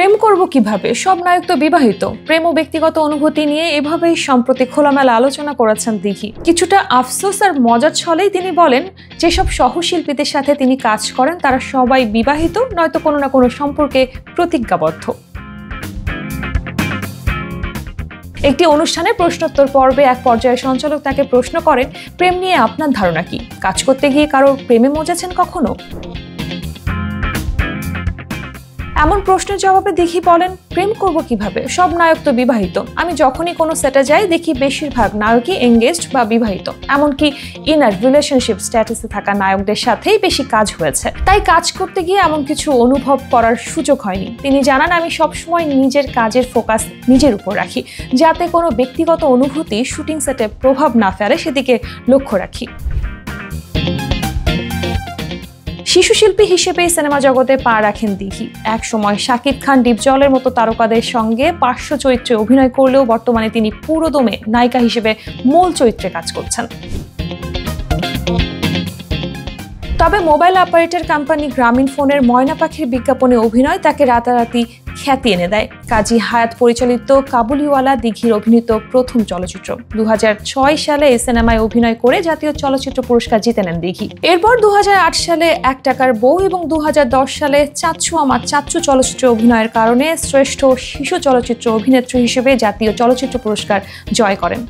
প্রেম করব কিভাবে, সব নায়ক তো বিবাহিত। প্রেম ও ব্যক্তিগত অনুভূতি নিয়ে এভাবেই সম্প্রতি খোলামেলা আলোচনা করেছেন দিঘি। কিছুটা আফসোস আর মজার ছলেই তিনি বলেন, যেসব সহশিল্পীদের সাথে তিনি কাজ করেন তারা সবাই বিবাহিত, নয়তো কোনো না কোনো সম্পর্কে প্রতিজ্ঞাবদ্ধ। একটি অনুষ্ঠানে প্রশ্নোত্তর পর্বে এক পর্যায়ে সঞ্চালক তাকে প্রশ্ন করেন, প্রেম নিয়ে আপনার ধারণা কি? কাজ করতে গিয়ে কারো প্রেমে মজেছেন কখনো? এমন প্রশ্নের জবাবে দিঘি বলেন, প্রেম করব কিভাবে, সব নায়ক তো বিবাহিত। আমি যখনই কোনো সেটে যাই দেখি বেশিরভাগ নায়কই এঙ্গেজড বা বিবাহিত। এমনকি ইনার রিলেশনশিপ স্ট্যাটাসে থাকা নায়কদের সাথেই বেশি কাজ হয়েছে। তাই কাজ করতে গিয়ে এমন কিছু অনুভব করার সুযোগ হয়নি। তিনি জানান, আমি সবসময় নিজের কাজের ফোকাস নিজের উপর রাখি, যাতে কোনো ব্যক্তিগত অনুভূতি শুটিং সেটে প্রভাব না ফেলে সেদিকে লক্ষ্য রাখি। শিশু শিল্পী হিসেবে সিনেমা জগতে পা রাখেন দিঘি। এক সময় শাকিব খান, ডিপজলের মতো তারকাদের সঙ্গে পার্শ্ব চরিত্রে অভিনয় করলেও বর্তমানে তিনি পুরোদমে নায়িকা হিসেবে মূল চরিত্রে কাজ করছেন। তবে মোবাইল অপারেটর কোম্পানি গ্রামীণফোনের ময়না পাখির বিজ্ঞাপনে অভিনয় তাকে রাতারাতি খ্যাতি এনে দেয়। কাজী হায়াত পরিচালিত কাবুলিওয়ালা দিঘির অভিনীত প্রথম চলচ্চিত্র। 2006 সালে এই সিনেমায় অভিনয় করে জাতীয় চলচ্চিত্র পুরস্কার জিতে নেন দিঘি। এরপর 2008 সালে এক টাকার বউ এবং 2010 সালে চাচ্চু আমার চাচ্চু চলচ্চিত্রে অভিনয়ের কারণে শ্রেষ্ঠ শিশু চলচ্চিত্র অভিনেত্রী হিসেবে জাতীয় চলচ্চিত্র পুরস্কার জয় করেন।